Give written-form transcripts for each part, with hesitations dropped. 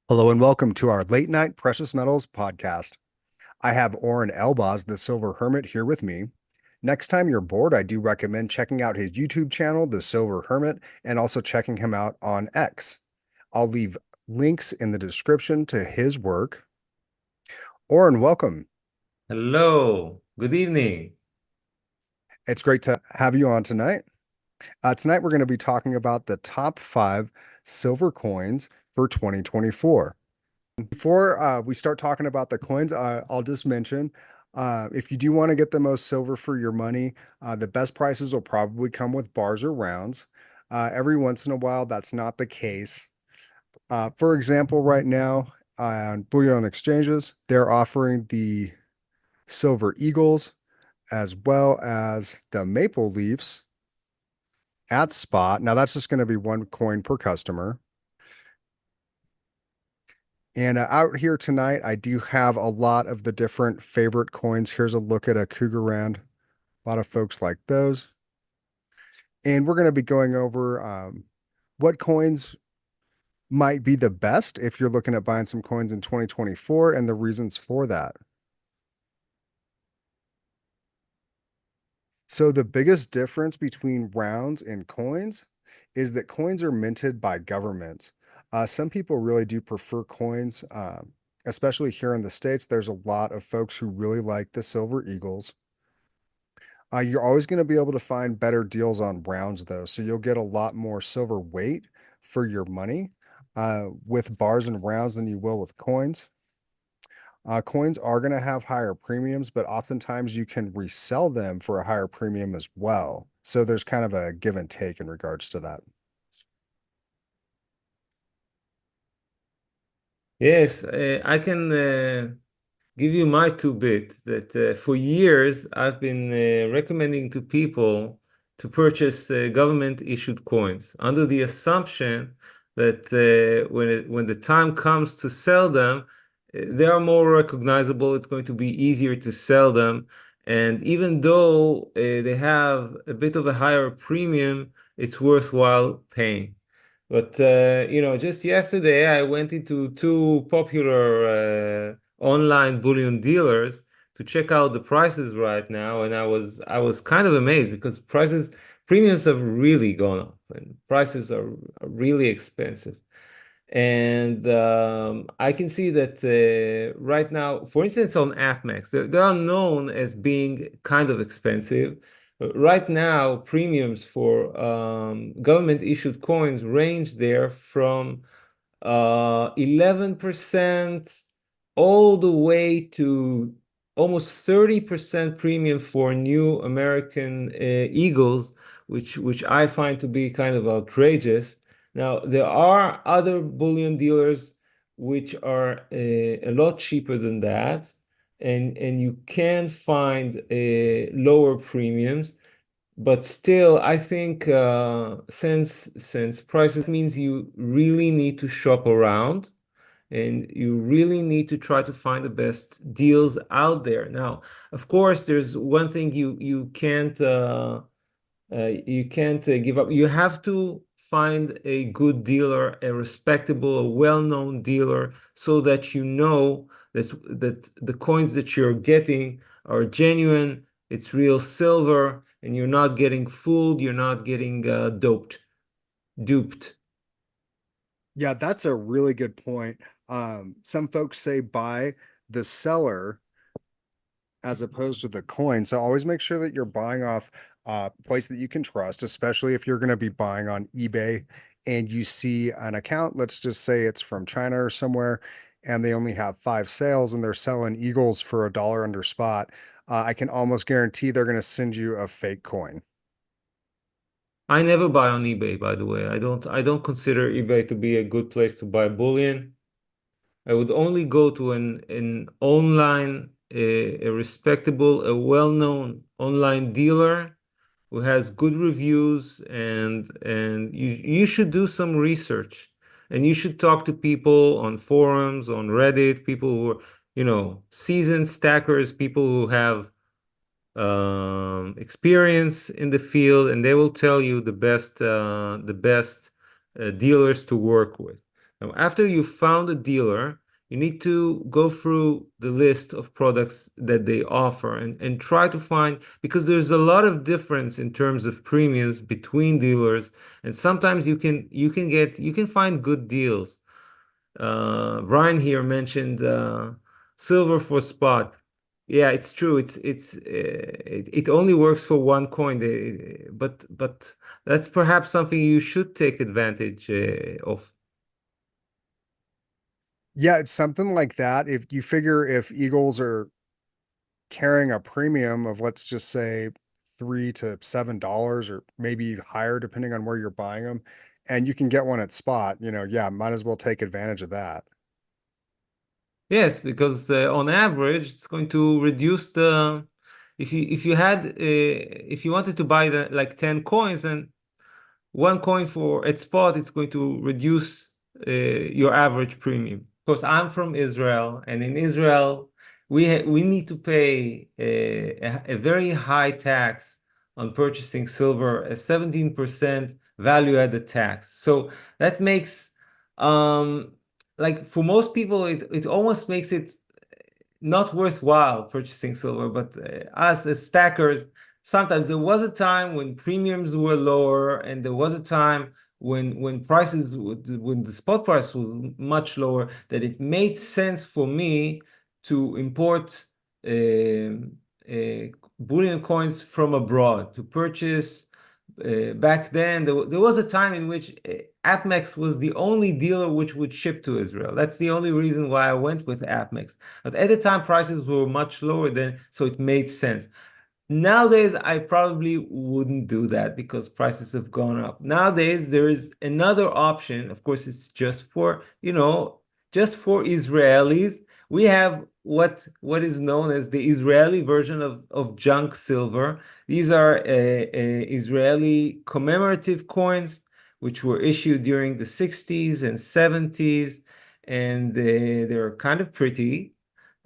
Hello and welcome to our late night precious metals podcast. I have Oren Elbaz, the Silver Hermit, here with me. Next time you're bored, I do recommend checking out his YouTube channel, The Silver Hermit, and also checking him out on X. I'll leave links in the description to his work. Oren, welcome. Hello, good evening. It's great to have you on tonight. Tonight, we're going to be talking about the top five silver coins for 2024. Before we start talking about the coins, I'll just mention if you do want to get the most silver for your money, the best prices will probably come with bars or rounds. Every once in a while, that's not the case. For example, right now on bullion exchanges, they're offering the silver eagles as well as the maple leafs at spot. Now, that's just going to be one coin per customer. And out here tonight, I do have a lot of the different favorite coins. Here's a look at a Cougarand. A lot of folks like those. And we're going to be going over what coins might be the best if you're looking at buying some coins in 2024 and the reasons for that. So, the biggest difference between rounds and coins is that coins are minted by governments. Some people really do prefer coins, especially here in the States. There's a lot of folks who really like the Silver Eagles. You're always going to be able to find better deals on rounds, though. So you'll get a lot more silver weight for your money with bars and rounds than you will with coins. Coins are going to have higher premiums, but oftentimes you can resell them for a higher premium as well. So there's kind of a give and take in regards to that. Yes, I can give you my two bits that for years I've been recommending to people to purchase government issued coins under the assumption that when the time comes to sell them, they are more recognizable. It's going to be easier to sell them. And even though they have a bit of a higher premium, it's worthwhile paying. But just yesterday I went into two popular online bullion dealers to check out the prices right now, and I was kind of amazed because premiums have really gone up, and prices are really expensive. And I can see that right now, for instance, on AppMax, they are known as being kind of expensive. But right now, premiums for government issued coins range there from 11% all the way to almost 30% premium for new American Eagles, which I find to be kind of outrageous. Now, there are other bullion dealers which are a lot cheaper than that, and you can find lower premiums. But still, I think since prices means you really need to shop around and you really need to try to find the best deals out there. Now, of course, there's one thing you can't give up. You have to find a good dealer, a respectable, a well-known dealer, so that you know that the coins that you're getting are genuine, it's real silver, and you're not getting fooled, you're not getting duped. Yeah, that's a really good point. Some folks say buy the seller as opposed to the coin. So always make sure that you're buying off a place that you can trust, especially if you're going to be buying on eBay and you see an account, let's just say it's from China or somewhere, and they only have five sales and they're selling Eagles for a dollar under spot. I can almost guarantee they're going to send you a fake coin. I never buy on eBay, by the way. I don't consider eBay to be a good place to buy bullion. I would only go to an online, a respectable, a well-known online dealer who has good reviews, and you should do some research, and you should talk to people on forums, on Reddit, people who are, seasoned stackers, people who have experience in the field, and they will tell you the best dealers to work with. Now, after you found a dealer, you need to go through the list of products that they offer and try to find, because there's a lot of difference in terms of premiums between dealers, and sometimes you can find good deals. Brian here mentioned silver for spot. Yeah, it's true. It only works for one coin. But that's perhaps something you should take advantage of. Yeah, it's something like that. If you figure if Eagles are carrying a premium of, let's just say, $3 to $7 or maybe higher, depending on where you're buying them, and you can get one at spot, yeah, might as well take advantage of that. Yes, because on average, it's going to reduce the. If you had if you wanted to buy the like 10 coins, then one coin for at spot, it's going to reduce your average premium. Of course, I'm from Israel, and in Israel, we need to pay a very high tax on purchasing silver, a 17% value-added tax. So that makes like for most people, it almost makes it not worthwhile purchasing silver, but us as stackers, sometimes there was a time when premiums were lower, and there was a time when when the spot price was much lower, that it made sense for me to import bullion coins from abroad to purchase. Back then, there was a time in which APMEX was the only dealer which would ship to Israel. That's the only reason why I went with APMEX. But at the time, prices were much lower then, so it made sense. Nowadays, I probably wouldn't do that because prices have gone up. Nowadays, there is another option. Of course, it's just for, just for Israelis. We have what is known as the Israeli version of junk silver. These are Israeli commemorative coins, which were issued during the 60s and 70s, and they're kind of pretty.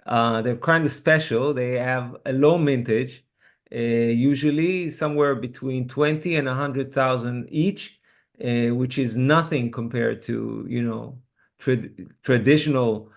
They're kind of special. They have a low mintage, usually somewhere between 20 and 100,000 each, which is nothing compared to, traditional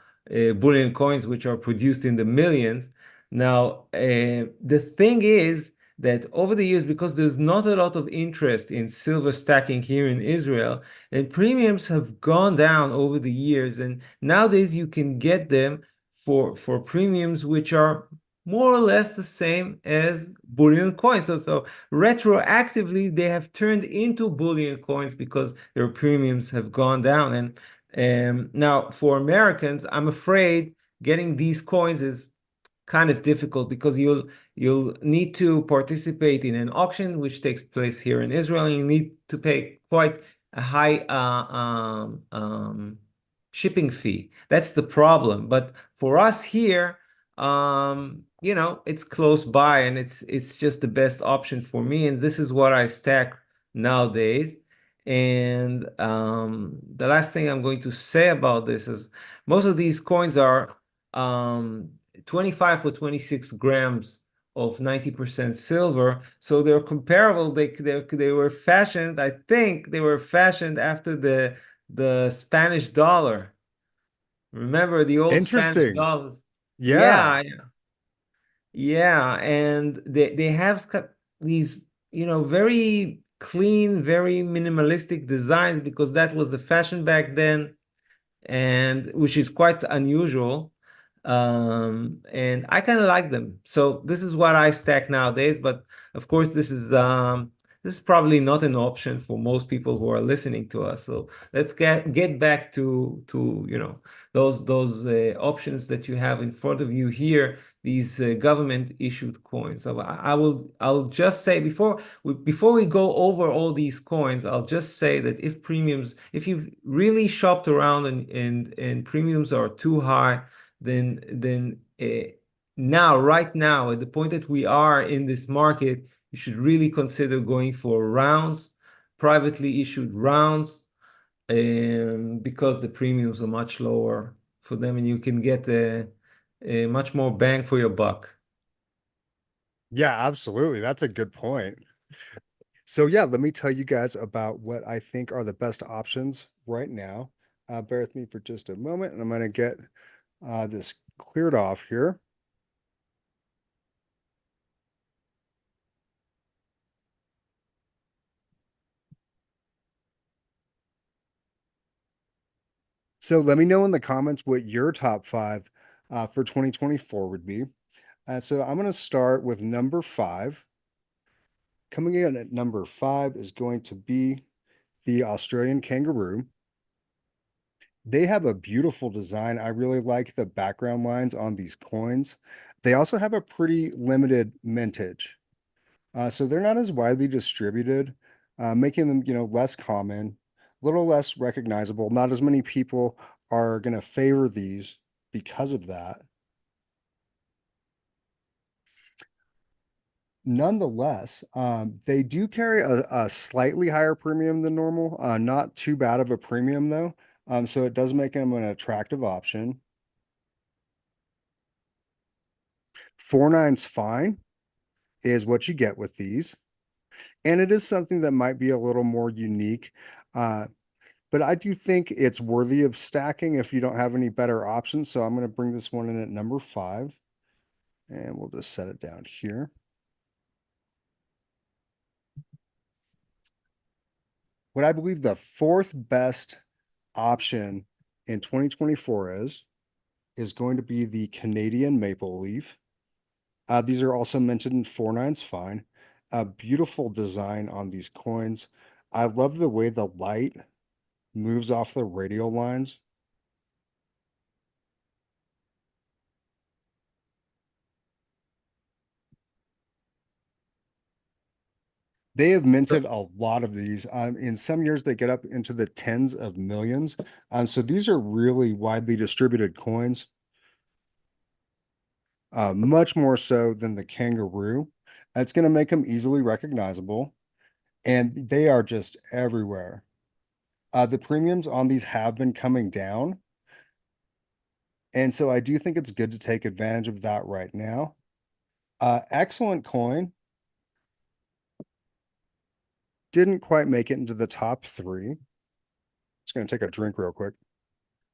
bullion coins, which are produced in the millions. Now, the thing is that over the years, because there's not a lot of interest in silver stacking here in Israel, and premiums have gone down over the years, and nowadays you can get them for premiums which are more or less the same as bullion coins. So retroactively, they have turned into bullion coins because their premiums have gone down. And now for Americans, I'm afraid getting these coins is kind of difficult because you'll need to participate in an auction which takes place here in Israel, and you need to pay quite a high shipping fee. That's the problem. But for us here, it's close by, and it's just the best option for me. And this is what I stack nowadays. And the last thing I'm going to say about this is most of these coins are 25 or 26 grams of 90% silver. So they're comparable. They were fashioned, I think they were fashioned after the Spanish dollar. Remember the old Spanish Interesting. dollars? Yeah. Yeah, yeah. And they have these, very clean, very minimalistic designs because that was the fashion back then, and which is quite unusual. And I kind of like them. So this is what I stack nowadays. But of course, this is probably not an option for most people who are listening to us. So let's get back to those options that you have in front of you here. These government issued coins. So I'll just say before we go over all these coins, I'll just say that if you've really shopped around and premiums are too high, then right now, at the point that we are in this market, you should really consider going for rounds, privately issued rounds, because the premiums are much lower for them, and you can get a much more bang for your buck. Yeah, absolutely. That's a good point. So yeah, let me tell you guys about what I think are the best options right now. Bear with me for just a moment, and I'm going to get this cleared off here. So let me know in the comments what your top five for 2024 would be. So I'm going to start with number five. Coming in at number five is going to be the Australian kangaroo. They have a beautiful design. I really like the background lines on these coins. They also have a pretty limited mintage. So they're not as widely distributed, making them, less common, a little less recognizable. Not as many people are going to favor these because of that. Nonetheless, they do carry a slightly higher premium than normal. Not too bad of a premium though. So it does make them an attractive option. 4.9's fine is what you get with these. And it is something that might be a little more unique. But I do think it's worthy of stacking if you don't have any better options. So I'm going to bring this one in at number five, and we'll just set it down here. What I believe the fourth best option in 2024 is going to be the Canadian maple leaf. These are also mentioned in 4.9's fine. A beautiful design on these coins. I love the way the light moves off the radial lines. They have minted a lot of these. In some years, they get up into the tens of millions. So these are really widely distributed coins, much more so than the kangaroo. It's going to make them easily recognizable, and they are just everywhere. The premiums on these have been coming down, and so I do think it's good to take advantage of that right now. Excellent coin. Didn't quite make it into the top three. Just going to take a drink real quick.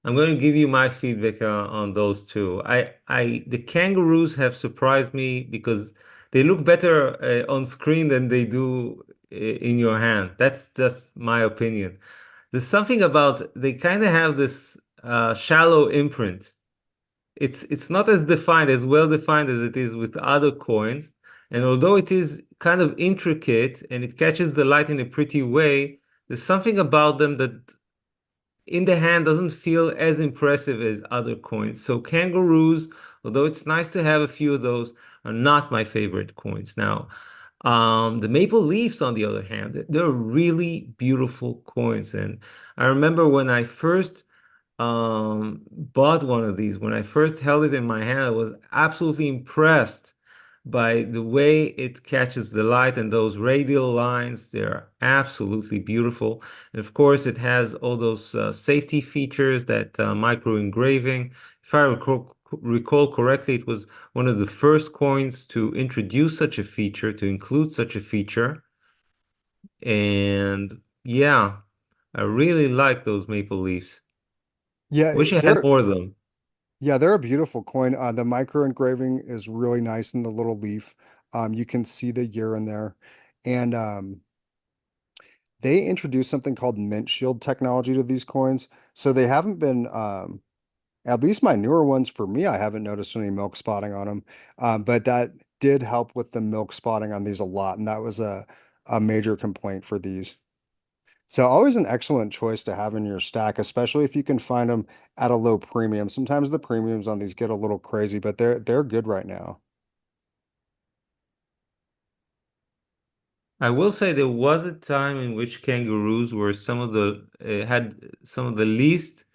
I'm going to give you my feedback on those two. The kangaroos have surprised me because they look better on screen than they do in your hand. That's just my opinion. There's something about they kind of have this shallow imprint. It's not as defined, as well defined as it is with other coins. And although it is kind of intricate and it catches the light in a pretty way, there's something about them that in the hand doesn't feel as impressive as other coins. So kangaroos, although it's nice to have a few of those, are not my favorite coins. Now, the maple leafs, on the other hand, they're really beautiful coins. And I remember when I first bought one of these, when I first held it in my hand, I was absolutely impressed by the way it catches the light and those radial lines. They're absolutely beautiful. And of course, it has all those safety features, that micro engraving. If I recall correctly, it was one of the first coins to introduce such a feature, to include such a feature. And yeah, I really like those maple leaves. Yeah, Wish I had more of them. they're a beautiful coin. The micro engraving is really nice in the little leaf. You can see the year in there. And they introduced something called mint shield technology to these coins. So they haven't been, at least my newer ones for me, I haven't noticed any milk spotting on them. But that did help with the milk spotting on these a lot. And that was a major complaint for these. So always an excellent choice to have in your stack, especially if you can find them at a low premium. Sometimes the premiums on these get a little crazy, but they're good right now. I will say there was a time in which kangaroos were some of the had some of the least,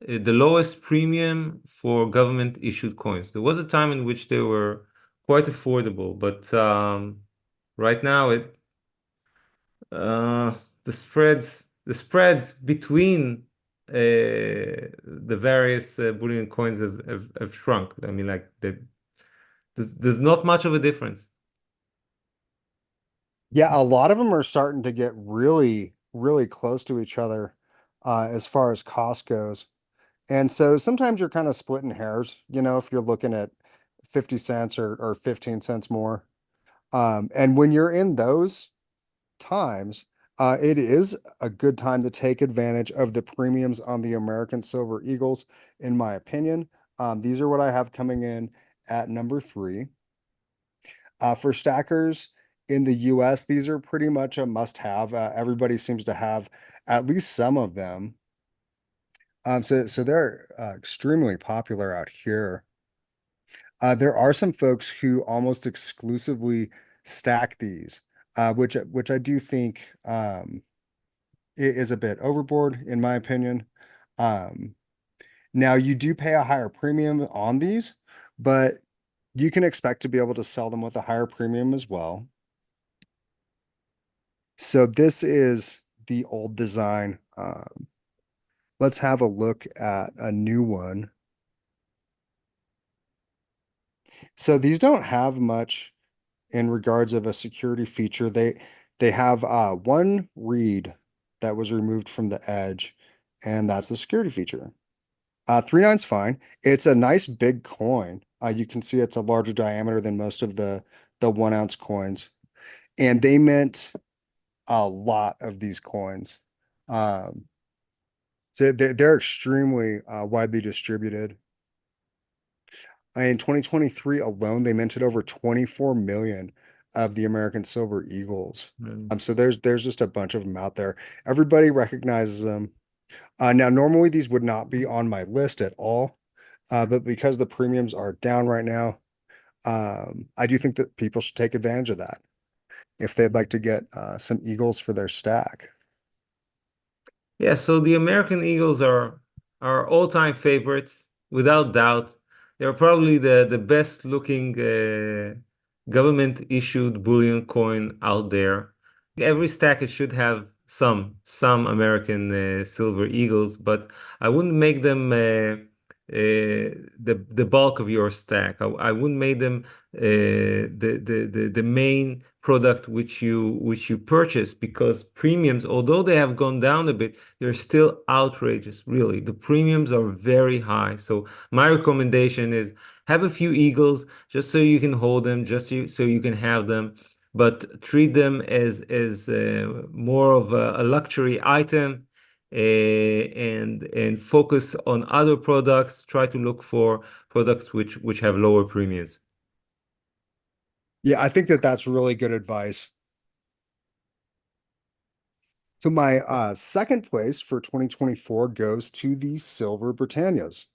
the lowest premium for government issued coins. There was a time in which they were quite affordable, but right now uh, the spreads between the various bullion coins have shrunk. I mean, like there's not much of a difference. Yeah, a lot of them are starting to get really, really close to each other. as far as cost goes. And so sometimes you're kind of splitting hairs, if you're looking at 50 cents or 15 cents more. And when you're in those times, it is a good time to take advantage of the premiums on the American Silver Eagles, in my opinion. These are what I have coming in at number three. For stackers in the US, these are pretty much a must-have. Everybody seems to have at least some of them. So they're extremely popular out here. There are some folks who almost exclusively stack these, which I do think is a bit overboard, in my opinion. Um, Now you do pay a higher premium on these, but you can expect to be able to sell them with a higher premium as well. So this is the old design. Let's have a look at a new one. So these don't have much in regards of a security feature. They have one read that was removed from the edge, and that's the security feature. 3.9's fine. It's a nice big coin. You can see it's a larger diameter than most of the 1 ounce coins, and they meant a lot of these coins. Um, so they're extremely widely distributed. In 2023 alone, they minted over 24 million of the American Silver Eagles. Mm. So there's just a bunch of them out there. Everybody recognizes them. Now, normally these would not be on my list at all, but because the premiums are down right now, I do think that people should take advantage of that if they'd like to get some Eagles for their stack. Yeah, so the American Eagles are all-time favorites, without doubt. They're probably the best looking government issued bullion coin out there. Every stack it should have some American silver eagles, but I wouldn't make them the bulk of your stack. I wouldn't make them the main product which you purchase, because premiums, although they have gone down a bit, they're still outrageous, really. The premiums are very high. So my recommendation is have a few eagles just so you can hold them, so you can have them, but treat them as more of a luxury item, and focus on other products. Try to look for products which have lower premiums. Yeah, I think that that's really good advice. So my second place for 2024 goes to the Silver Britannias.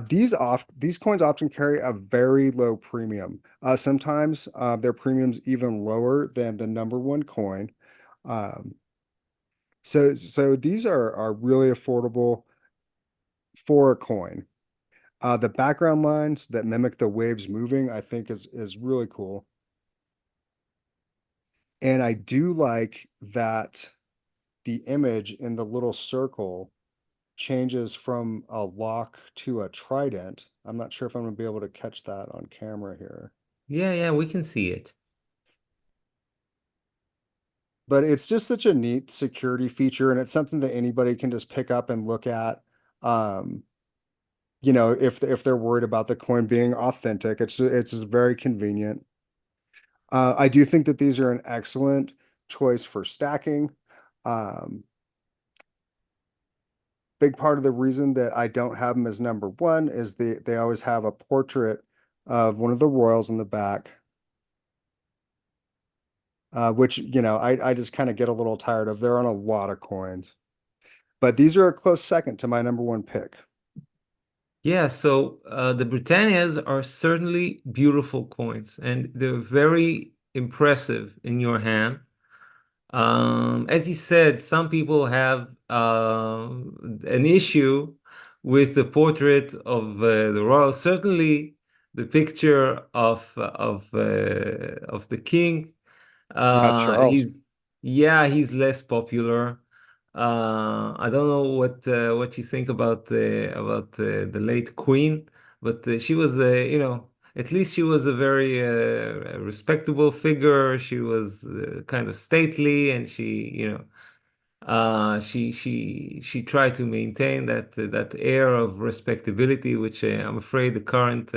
These coins often carry a very low premium. Sometimes their premium's even lower than the number one coin. Um, so these are really affordable for a coin. The background lines that mimic the waves moving, I think is really cool. And I do like that the image in the little circle changes from a lock to a trident. I'm not sure if I'm gonna be able to catch that on camera here, Yeah, yeah, we can see it. but it's just such a neat security feature, and it's something that anybody can just pick up and look at. Um, if they're worried about the coin being authentic, it's just very convenient. I do think that these are an excellent choice for stacking. Um, Big part of the reason that I don't have them as number one is they always have a portrait of one of the royals in the back, which I just kind of get a little tired of. They're on a lot of coins, but these are a close second to my number one pick. Yeah, so the Britannias are certainly beautiful coins, and they're very impressive in your hand. As you said, some people have an issue with the portrait of the royal. Certainly, the picture of the king. Yeah, Charles. He's Yeah, he's less popular. I don't know what you think about the late queen, but she was at least she was a very respectable figure. She was kind of stately, and she She tried to maintain that air of respectability, which I'm afraid the current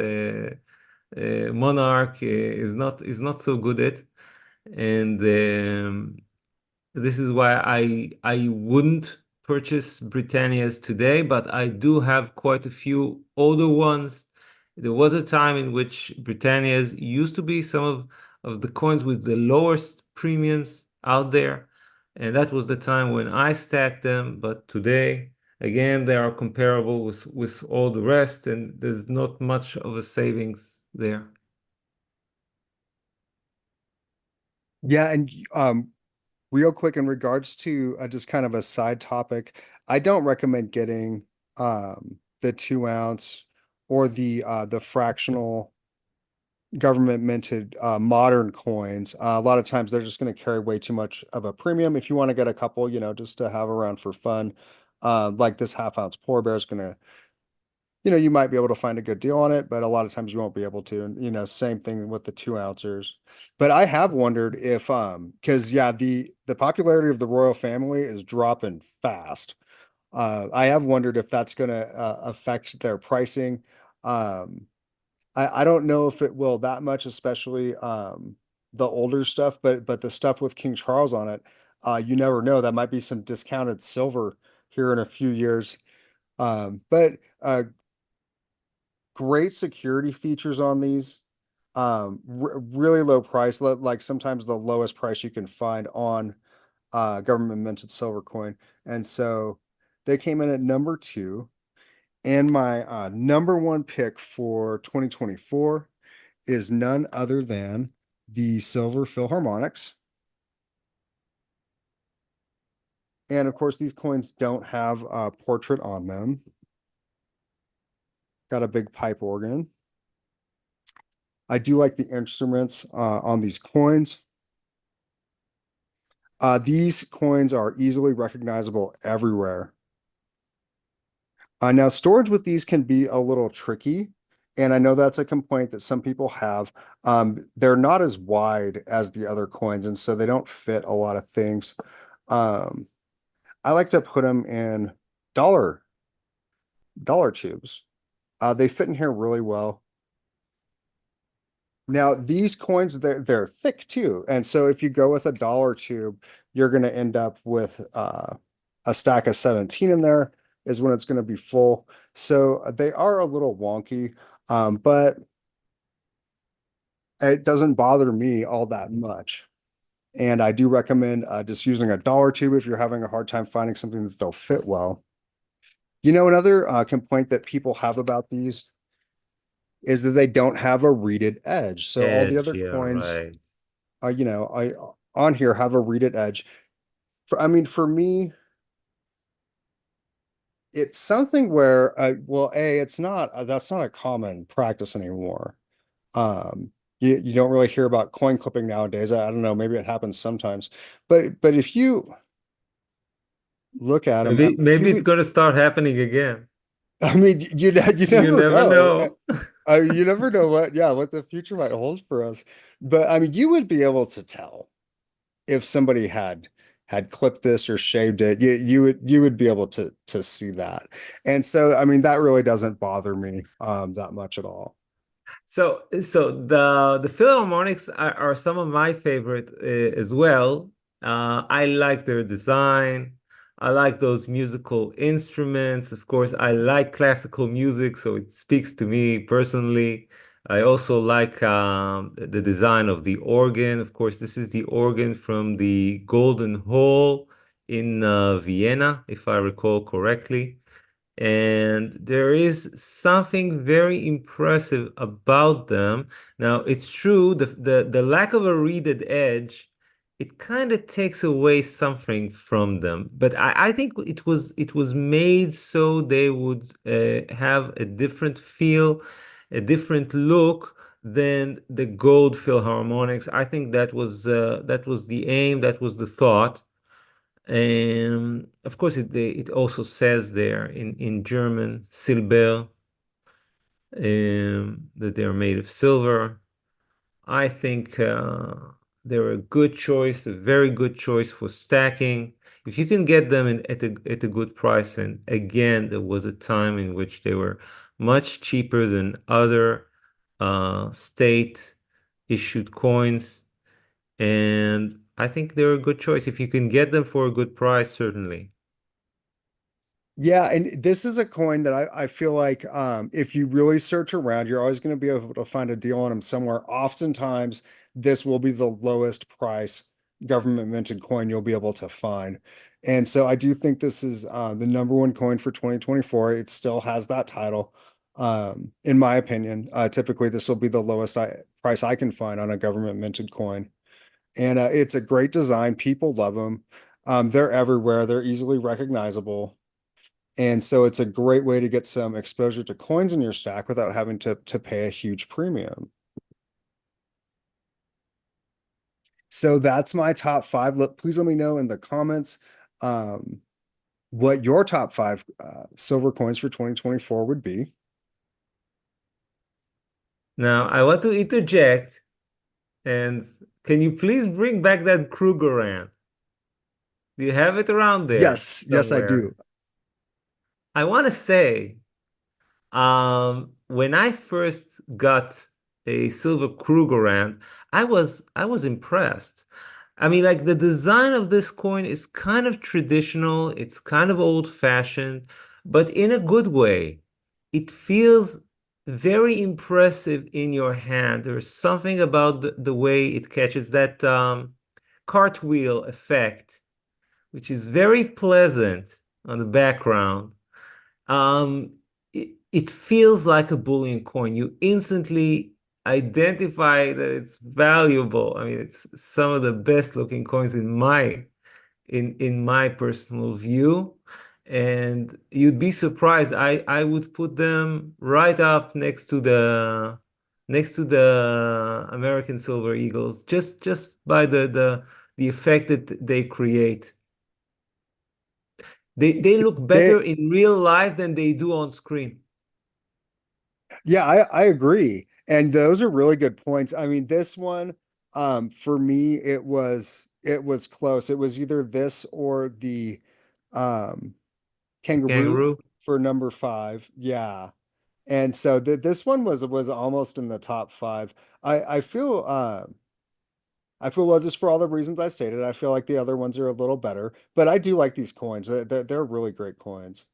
monarch is not so good at. And this is why I wouldn't purchase Britannias today, but I do have quite a few older ones. There was a time in which Britannias used to be some of the coins with the lowest premiums out there, and that was the time when I stacked them. But today, again, they are comparable with all the rest, and there's not much of a savings there. Yeah, and real quick in regards to just kind of a side topic, I don't recommend getting the 2 ounce or the fractional government minted modern coins. A lot of times they're just going to carry way too much of a premium. If you want to get a couple, just to have around for fun, like this half ounce polar bear is going to, you might be able to find a good deal on it, but a lot of times you won't be able to. And, same thing with the 2 ouncers. But I have wondered if, because yeah, the popularity of the royal family is dropping fast. I have wondered if that's going to affect their pricing. Um, I don't know if it will that much, especially the older stuff, but the stuff with King Charles on it, you never know. That might be some discounted silver here in a few years. But great security features on these. Really low price, like sometimes the lowest price you can find on government minted silver coin. And so they came in at number two. And my number one pick for 2024 is none other than the Silver Philharmonics. And of course, these coins don't have a portrait on them. Got a big pipe organ. I do like the instruments on these coins. These coins are easily recognizable everywhere. Now, storage with these can be a little tricky. And I know that's a complaint that some people have. They're not as wide as the other coins, and so they don't fit a lot of things. Um, I like to put them in dollar dollar tubes. They fit in here really well. Now, these coins, they're thick too. And so if you go with a dollar tube, you're going to end up with a stack of 17 in there is when it's going to be full. So they are a little wonky, but it doesn't bother me all that much. And I do recommend just using a dollar tube if you're having a hard time finding something that they'll fit well. Another complaint that people have about these is that they don't have a reeded edge. So all the Edge, other yeah, coins right. I on here have a reeded edge. For me, it's something where well, it's not that's not a common practice anymore. You don't really hear about coin clipping nowadays. I don't know, maybe it happens sometimes. But if you look at them, Maybe it's gonna start happening again. you You never never know. know. You never know what the future might hold for us. But you would be able to tell if somebody had clipped this or shaved it. You would be able to see that. And so that really doesn't bother me that much at all. So the Philharmonics are some of my favorite as well. I like their design. I like those musical instruments. Of course, I like classical music, so it speaks to me personally. I also like the design of the organ. Of course, this is the organ from the Golden Hall in Vienna, if I recall correctly. And there is something very impressive about them. Now, it's true, the lack of a reeded edge, it kind of takes away something from them. But I think it was made so they would have a different feel, a different look than the gold Philharmonics. I think that was the aim, that was the thought. Of course, it also says there in German, Silber, that they're made of silver. I think they're a good choice, a very good choice for stacking. If you can get them at a good price, and again, there was a time in which they were much cheaper than other state issued coins, and I think they're a good choice. If you can get them for a good price, certainly. Yeah, and this is a coin that I feel like if you really search around, you're always going to be able to find a deal on them somewhere. Oftentimes, this will be the lowest price government minted coin you'll be able to find. And so I do think this is the number one coin for 2024. It still has that title. In my opinion, typically this will be the lowest price I can find on a government minted coin. And it's a great design. People love them. They're everywhere. They're easily recognizable. And so it's a great way to get some exposure to coins in your stack without having to pay a huge premium. So that's my top five. Please let me know in the comments um, what your top five silver coins for 2024 would be. Now, I want to interject, and can you please bring back that Krugerrand? Do you have it around there Yes, I somewhere? do. I want to say, when I first got a silver Krugerrand, I was impressed. I mean, like the design of this coin is kind of traditional, it's kind of old-fashioned, but in a good way. It feels very impressive in your hand. There's something about the way it catches that cartwheel effect, which is very pleasant on the background. It feels like a bullion coin. You instantly identify that it's valuable. I mean, it's some of the best looking coins in my personal view. And you'd be surprised. I would put them right up next to the American Silver Eagles, just by the effect that they create. They look They, better in real life than they do on screen. yeah, I agree. And those are really good points. I mean, this one, for me, it was close. It was either this or the um The kangaroo kangaroo. for number five. Yeah. And so this one was almost in the top five. I feel well just for all the reasons I stated. I feel like the other ones are a little better, but I do like these coins. They're really great coins.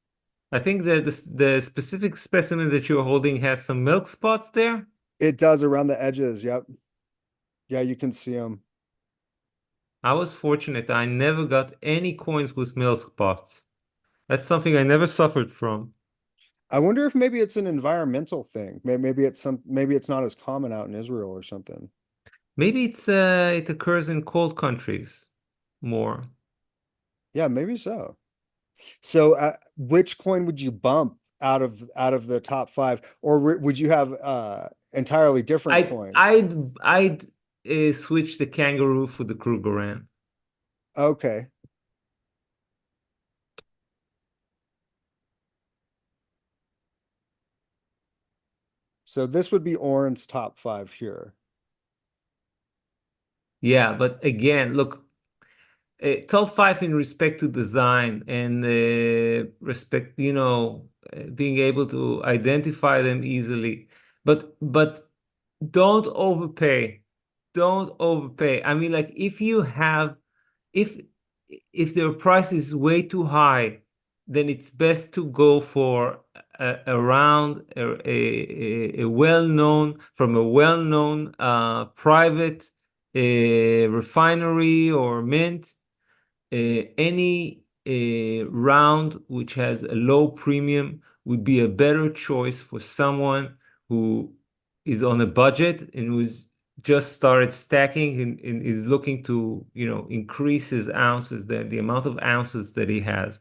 I think that the specific specimen that you're holding has some milk spots there. It does around the edges. Yep. Yeah, you can see them. I was fortunate. I never got any coins with milk spots. That's something I never suffered from. I wonder if maybe it's an environmental thing. Maybe it's not as common out in Israel or something. Maybe it occurs in cold countries more. Yeah, maybe so. So, which coin would you bump out of the top five, or would you have entirely different I coins? I'd I'd switch the kangaroo for the Krugerrand. Okay, so this would be Oren's top five here. Yeah, but again, look, top five in respect to design and respect, being able to identify them easily. But don't overpay. Don't overpay. I mean, like if if their price is way too high, then it's best to go for around a well-known from a well-known private refinery or mint. Any round which has a low premium would be a better choice for someone who is on a budget and who's just started stacking and is looking to, increase his ounces, the amount of ounces that he has.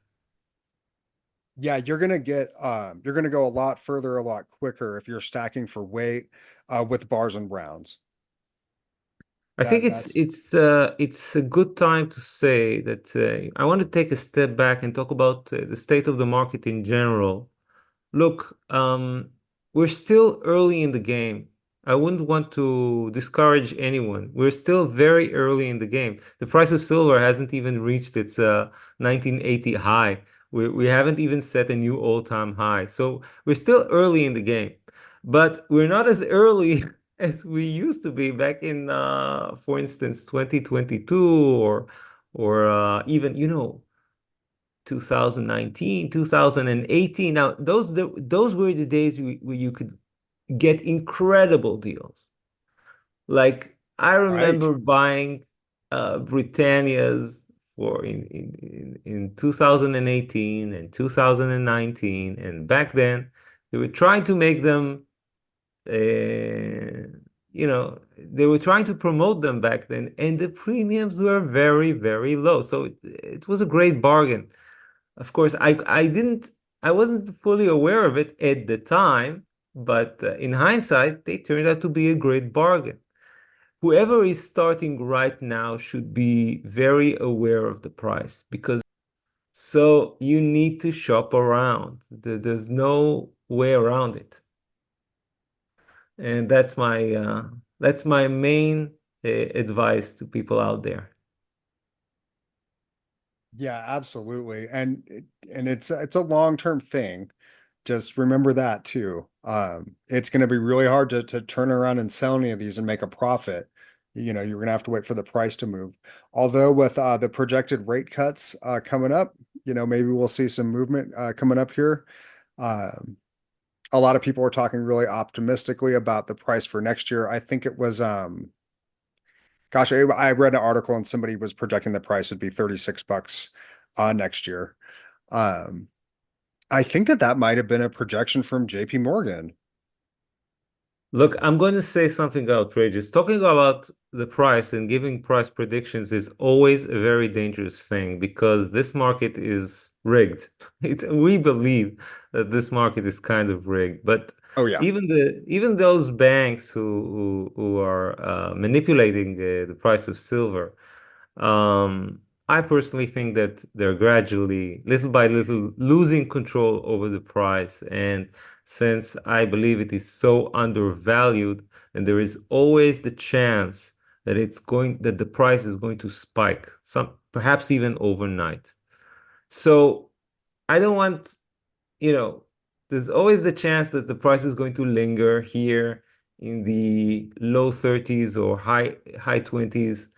Yeah, you're gonna go a lot further, a lot quicker if you're stacking for weight with bars and rounds. I think it's That's it's it's a good time to say that I want to take a step back and talk about the state of the market in general. Look, we're still early in the game. I wouldn't want to discourage anyone. We're still very early in the game. The price of silver hasn't even reached its 1980 high. We haven't even set a new all-time high. So we're still early in the game. But we're not as early as we used to be back in, for instance, 2022 or even, 2019, 2018. Now, those were the days where you could get incredible deals. Like I Right. remember buying Britannias for in 2018 and 2019, and back then they were trying to make them they were trying to promote them back then, and the premiums were very, very low. So it was a great bargain. Of course, I wasn't fully aware of it at the time, but in hindsight, they turned out to be a great bargain. Whoever is starting right now should be very aware of the price because so you need to shop around. There's no way around it. And that's my main advice to people out there. Yeah, absolutely. And it's a long-term thing. Just remember that too. It's going to be really hard to turn around and sell any of these and make a profit. You're going to have to wait for the price to move. Although with the projected rate cuts coming up, maybe we'll see some movement coming up here. Um, a lot of people are talking really optimistically about the price for next year. I think it was gosh, I read an article and somebody was projecting the price would be 36 bucks next year. Um, I think that might have been a projection from JP Morgan. Look, I'm going to say something outrageous. Talking about the price and giving price predictions is always a very dangerous thing because this market is rigged. We believe that this market is kind of rigged, but Oh yeah. even those banks who are manipulating the price of silver, I personally think that they're gradually, little by little, losing control over the price. And since I believe it is so undervalued, and there is always the chance that the price is going to spike, some perhaps even overnight. So I don't want you know, there's always the chance that the price is going to linger here in the low 30s or high 20s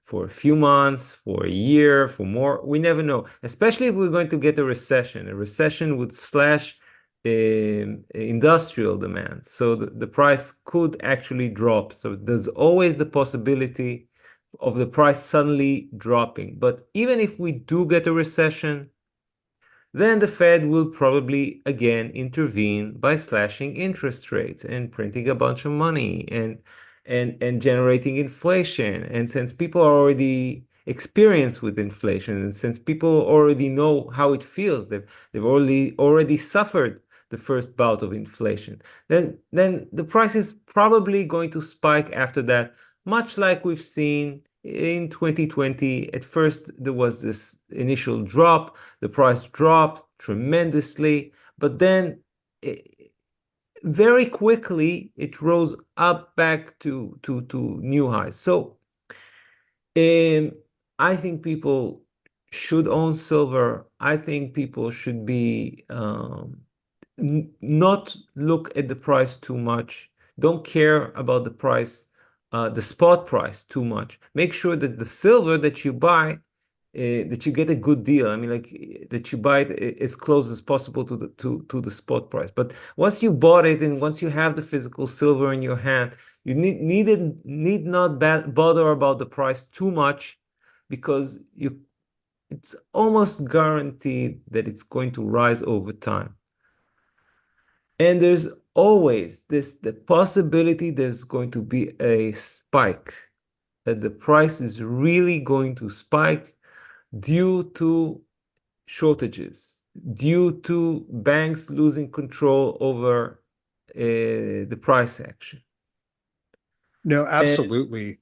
for a few months, for a year, for more. We never know, especially if we're going to get a recession. A recession would slash industrial demand. So the price could actually drop. So there's always the possibility of the price suddenly dropping. But even if we do get a recession, then the Fed will probably again intervene by slashing interest rates and printing a bunch of money and generating inflation. And since people are already experienced with inflation, and since people already know how it feels, they've already suffered the first bout of inflation, then the price is probably going to spike after that, much like we've seen in 2020. At first, there was this initial drop, the price dropped tremendously, but then very quickly it rose up back to new highs. So um, I think people should own silver. I think people should be not look at the price too much. Don't care about the price, the spot price too much. Make sure that the silver that you buy, that you get a good deal. I mean, like that you buy it as close as possible to the spot price. But once you bought it and once you have the physical silver in your hand, you need not bother about the price too much because it's almost guaranteed that it's going to rise over time. And there's always the possibility there's going to be a spike, that the price is really going to spike due to shortages, due to banks losing control over the price action. No, And, absolutely.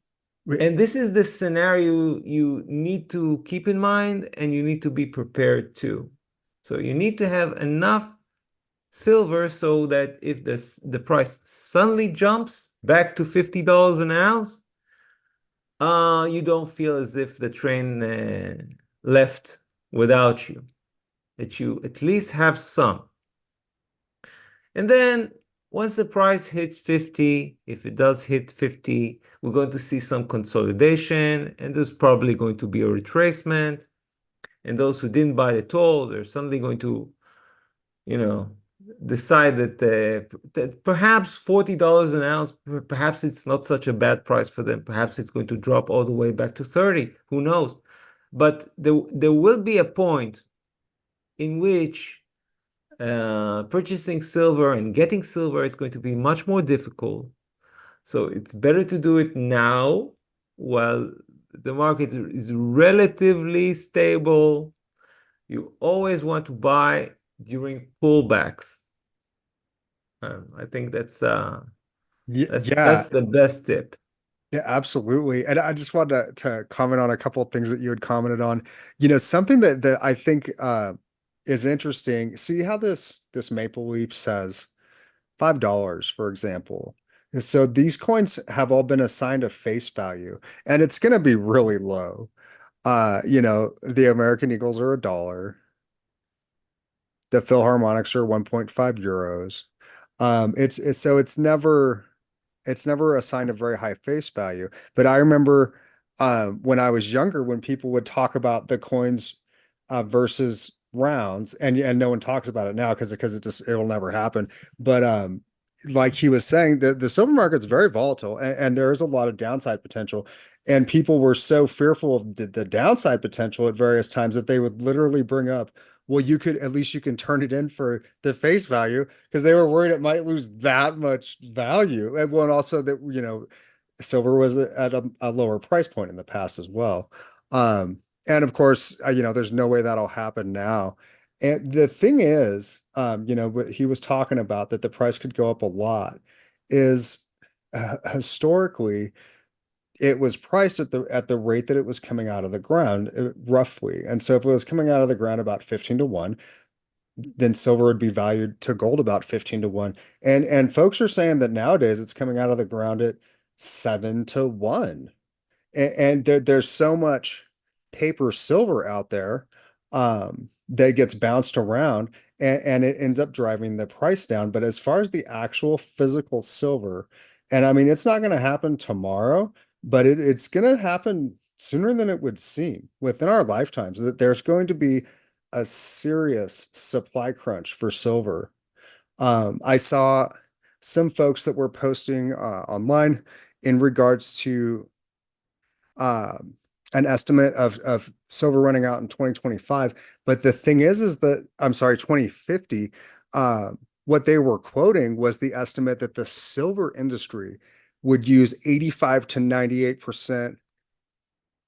and this is the scenario you need to keep in mind and you need to be prepared to. So you need to have enough silver so that if the price suddenly jumps back to $50 an ounce, you don't feel as if the train left without you, that you at least have some. And then once the price hits 50, if it does hit 50, we're going to see some consolidation, and there's probably going to be a retracement. And those who didn't buy it at all, they're suddenly going to, you know, decide that perhaps $40 an ounce, perhaps it's not such a bad price for them. Perhaps it's going to drop all the way back to 30. Who knows? But there will be a point in which purchasing silver and getting silver is going to be much more difficult. So it's better to do it now while the market is relatively stable. You always want to buy during pullbacks. I think Yeah, that's the best tip. yeah, absolutely. And I just wanted to comment on a couple of things that you had commented on. You know, something that I think is interesting. See how this maple leaf says $5, for example. And so these coins have all been assigned a face value, and it's going to be really low. You know, the American Eagles are $1. The Philharmonics are 1.5 euros. It's so it's never assigned a very high face value. But I remember when I was younger, when people would talk about the coins versus rounds, and no one talks about it now because it just it'll never happen. But like he was saying, the silver market's very volatile, and there is a lot of downside potential. And people were so fearful of the downside potential at various times that they would literally bring up, well, you could at least you can turn it in for the face value because they were worried it might lose that much value. And well, and also that, you know, silver was at a lower price point in the past as well. And of course, you know, there's no way that'll happen now. And the thing is, you know, what he was talking about that the price could go up a lot is historically it was priced at the rate that it was coming out of the ground, roughly. And so if it was coming out of the ground about 15 to 1, then silver would be valued to gold about 15 to 1. And folks are saying that nowadays it's coming out of the ground at 7 to 1. And there's so much paper silver out there that gets bounced around, and it ends up driving the price down. But as far as the actual physical silver, and I mean, it's not going to happen tomorrow, but it's going to happen sooner than it would seem within our lifetimes, that there's going to be a serious supply crunch for silver. I saw some folks that were posting online in regards to an estimate of silver running out in 2025. But the thing is that I'm sorry, 2050. What they were quoting was the estimate that the silver industry would use 85 to 98%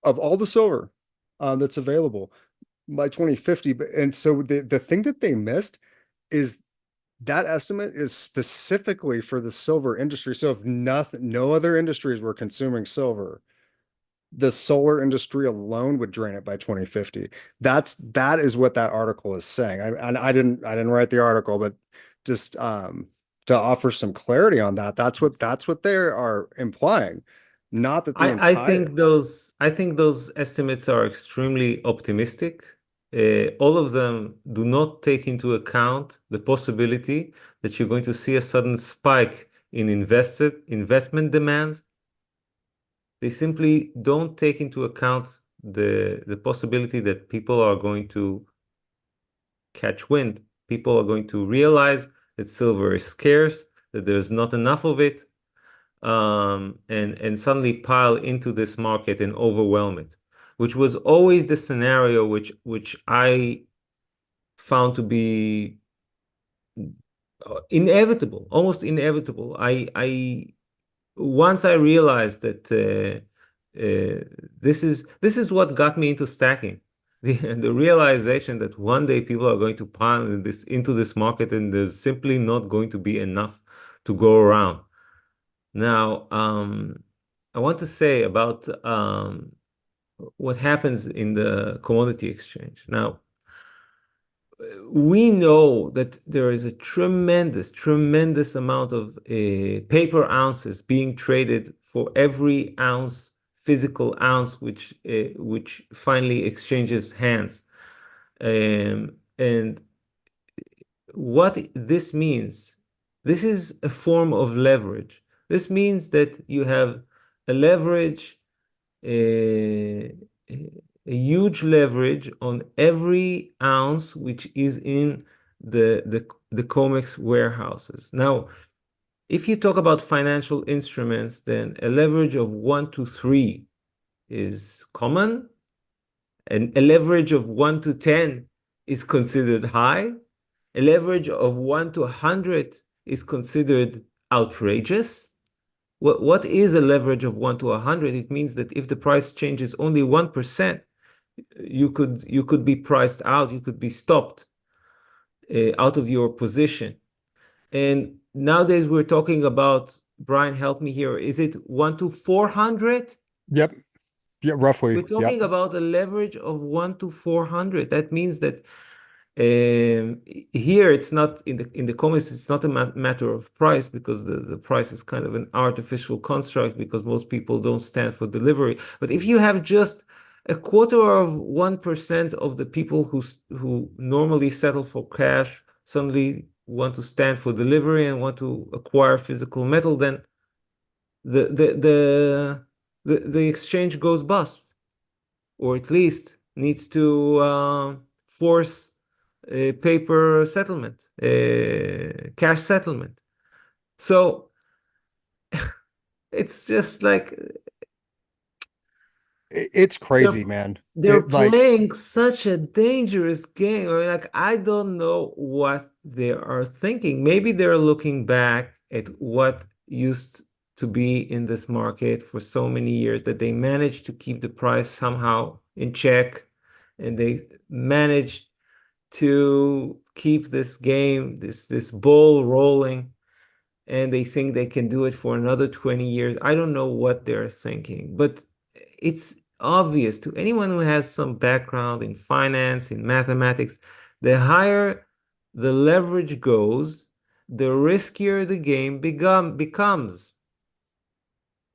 of all the silver that's available by 2050. And so the thing that they missed is that estimate is specifically for the silver industry. So if no other industries were consuming silver, the solar industry alone would drain it by 2050. That is what that article is saying. I didn't write the article, but just to offer some clarity on that, that's what they are implying. Not that the entire I think those estimates are extremely optimistic. All of them do not take into account the possibility that you're going to see a sudden spike in investment demand. They simply don't take into account the possibility that people are going to catch wind. People are going to realize that silver is scarce, that there's not enough of it, and suddenly pile into this market and overwhelm it, which was always the scenario which I found to be inevitable, almost inevitable. I once I realized that this is what got me into stacking. The realization that one day people are going to pile into this market and there's simply not going to be enough to go around. Now, I want to say about what happens in the commodity exchange. Now, we know that there is a tremendous amount of paper ounces being traded for every ounce, physical ounce, which finally exchanges hands. And what this means, this is a form of leverage. This means that you have a leverage, a, a huge leverage on every ounce which is in the COMEX warehouses. Now, if you talk about financial instruments, then a leverage of 1 to 3 is common, and a leverage of 1 to 10 is considered high. A leverage of 1 to 100 is considered outrageous. What is a leverage of 1 to 100? It means that if the price changes only 1%, you could be priced out, you could be stopped out of your position. And nowadays we're talking about, Brian, help me here. Is it 1 to 400? Yep. Yeah, roughly. We're Yep. talking about a leverage of 1 to 400. That means that here it's not in the comments, it's not a matter of price, because the price is kind of an artificial construct, because most people don't stand for delivery. But if you have just a quarter of 1% of the people who normally settle for cash suddenly want to stand for delivery and want to acquire physical metal, then the the the the exchange goes bust, or at least needs to force paper settlement, cash settlement. So it's just like It's they're crazy, man. they're It like playing such a dangerous game. I mean, like, I don't know what they are thinking. Maybe they're looking back at what used to be in this market for so many years, that they managed to keep the price somehow in check, and they managed to keep this game, this ball rolling, and they think they can do it for another 20 years. I don't know what they're thinking, but it's obvious to anyone who has some background in finance, in mathematics, the higher the leverage goes, the riskier the game becomes.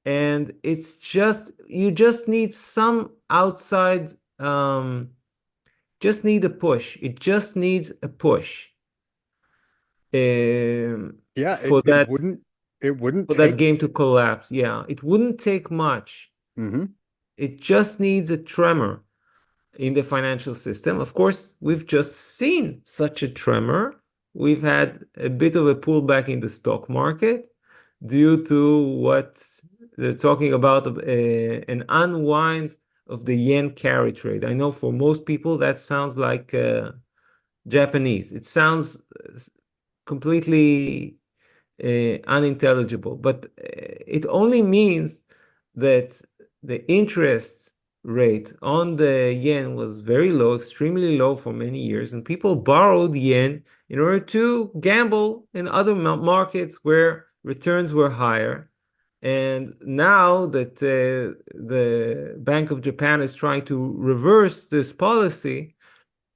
And it's just, you just need some outside, just need a push. It just needs a push yeah, for that it wouldn't for that take. game to collapse. Yeah, it wouldn't take much. Hmm. It just needs a tremor in the financial system. Of course, we've just seen such a tremor. We've had a bit of a pullback in the stock market due to what they're talking about, an unwind of the yen carry trade. I know for most people that sounds like Japanese. It sounds completely unintelligible, but it only means that the interest rate on the yen was very low, extremely low for many years, and people borrowed yen in order to gamble in other markets where returns were higher. And now that the Bank of Japan is trying to reverse this policy,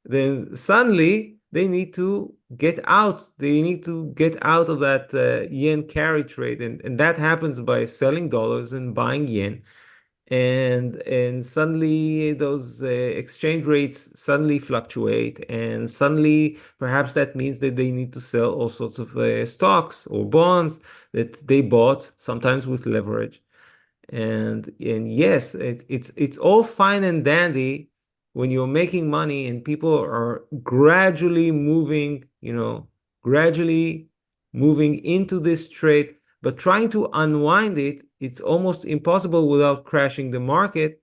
then suddenly they need to get out. They need to get out of that yen carry trade, and that happens by selling dollars and buying yen. And suddenly those exchange rates suddenly fluctuate, and suddenly perhaps that means that they need to sell all sorts of stocks or bonds that they bought, sometimes with leverage. And yes, it's all fine and dandy when you're making money and people are gradually moving, gradually moving into this trade, but trying to unwind it, it's almost impossible without crashing the market,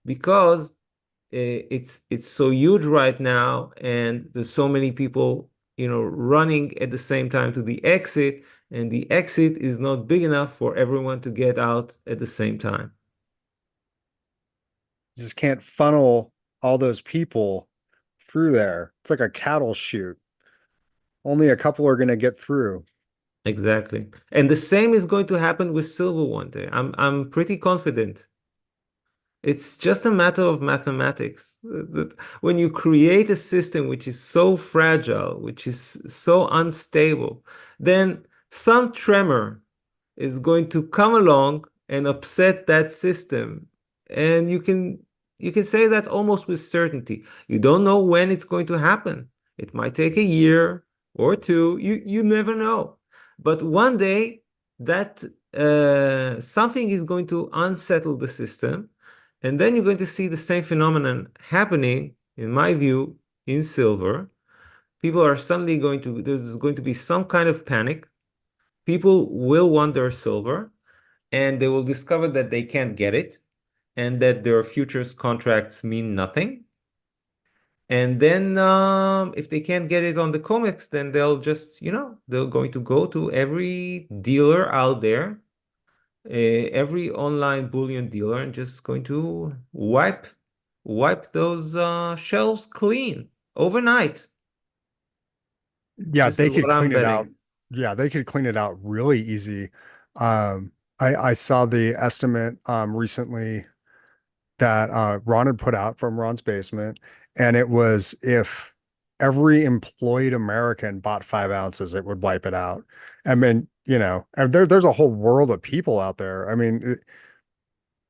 because it's so huge right now, and there's so many people, running at the same time to the exit, and the exit is not big enough for everyone to get out at the same time. Just can't funnel all those people through there. It's like a cattle chute. Only a couple are going to get through. Exactly. And the same is going to happen with silver one day. I'm pretty confident. It's just a matter of mathematics. When you create a system which is so fragile, which is so unstable, then some tremor is going to come along and upset that system. And you can say that almost with certainty. You don't know when it's going to happen. It might take a year or two. You never know. But one day that something is going to unsettle the system, and then you're going to see the same phenomenon happening, in my view, in silver. People are suddenly there's going to be some kind of panic. People will want their silver, and they will discover that they can't get it, and that their futures contracts mean nothing. And then if they can't get it on the COMEX, then they'll just, they're going to go to every dealer out there, every online bullion dealer, and just going to wipe those shelves clean overnight. Yeah, This is they could what I'm clean it out. betting. Yeah, they could clean it out really easy. I saw the estimate recently that Ron had put out from Ron's basement, and it was if every employed American bought 5 ounces, it would wipe it out. I mean, and there's a whole world of people out there. I mean,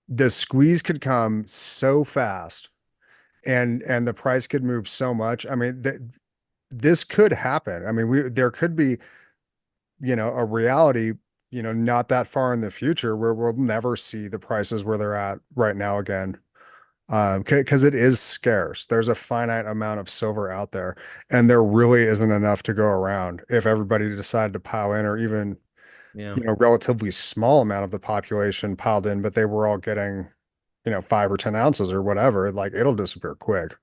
the squeeze could come so fast, and the price could move so much. I mean, this could happen. I mean, there could be, a reality, not that far in the future where we'll never see the prices where they're at right now again. Because it is scarce. There's a finite amount of silver out there, and there really isn't enough to go around if everybody decided to pile in, or even, Yeah. relatively small amount of the population piled in, but they were all getting, 5 or 10 ounces or whatever, like it'll disappear quick.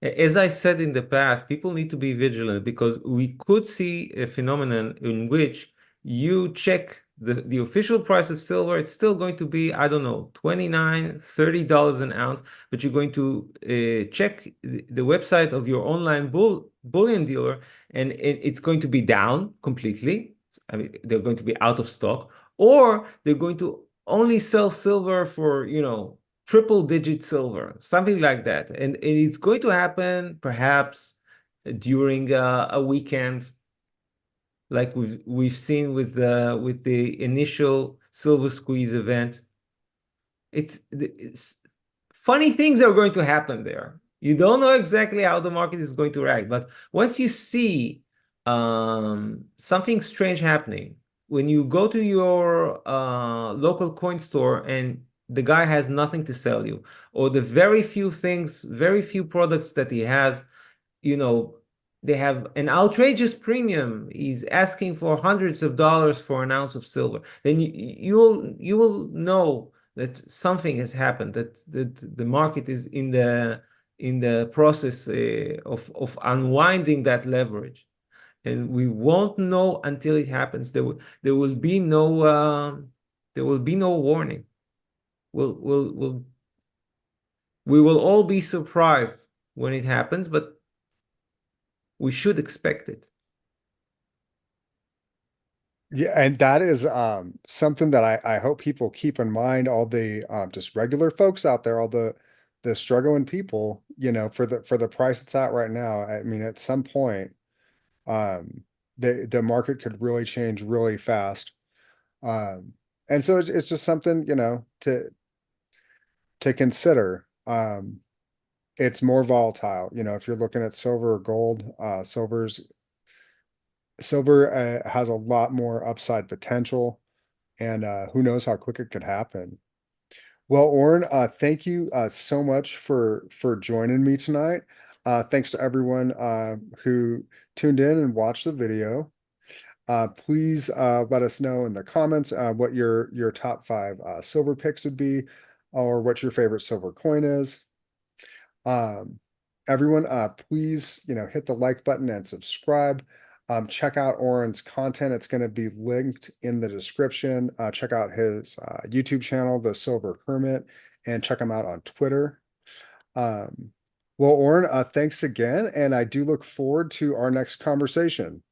As I said in the past, people need to be vigilant because we could see a phenomenon in which you check the official price of silver, it's still going to be, I don't know, $29, $30 an ounce, but you're going to check the website of your online bullion dealer, and it's going to be down completely. I mean, they're going to be out of stock, or they're going to only sell silver for, triple digit silver, something like that. And it's going to happen perhaps during a weekend, like we've seen with the initial silver squeeze event. It's funny things are going to happen there. You don't know exactly how the market is going to react, but once you see something strange happening, when you go to your local coin store and the guy has nothing to sell you, or the very few products that he has, you know, they have an outrageous premium. He's asking for hundreds of dollars for an ounce of silver. Then you will know that something has happened. That the market is in the process of unwinding that leverage, and we won't know until it happens. There will be no warning. We will all be surprised when it happens, but we should expect it. Yeah, and that is something that I hope people keep in mind, all the just regular folks out there, all the struggling people, for the price it's at right now. I mean, at some point, the market could really change really fast. Um, and so it's just something, to consider. It's more volatile, if you're looking at silver or gold, silver has a lot more upside potential, and who knows how quick it could happen. Well, Oren, thank you so much for joining me tonight. Thanks to everyone who tuned in and watched the video. Please let us know in the comments what your top five silver picks would be, or what your favorite silver coin is. Um, Everyone, please, hit the like button and subscribe. Check out Oren's content. It's going to be linked in the description. Check out his YouTube channel, The Silver Hermit, and check him out on Twitter. Um, well, Oren, thanks again, and I do look forward to our next conversation.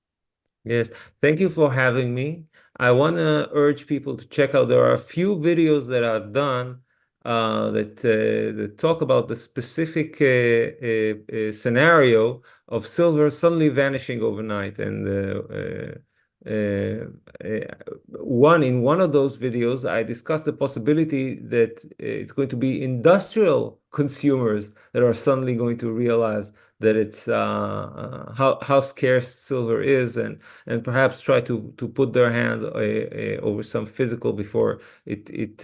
Yes, thank you for having me. I want to urge people to check out. There are a few videos that I've done that talk about the specific scenario of silver suddenly vanishing overnight. And uh, in one of those videos, I discussed the possibility that it's going to be industrial consumers that are suddenly going to realize that it's how scarce silver is, and perhaps try to put their hand over some physical before it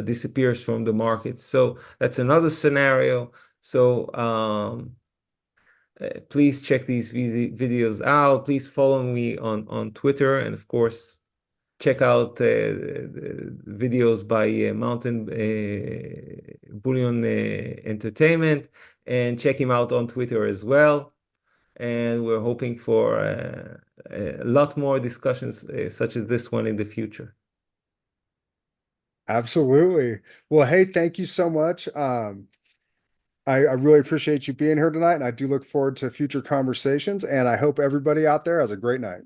disappears from the market. So that's another scenario. So please check these videos out. Please follow me on Twitter, and of course, check out videos by Mountain Bullion Entertainment, and check him out on Twitter as well. And we're hoping for a lot more discussions such as this one in the future. Absolutely. Well, hey, thank you so much. I really appreciate you being here tonight, and I do look forward to future conversations, and I hope everybody out there has a great night.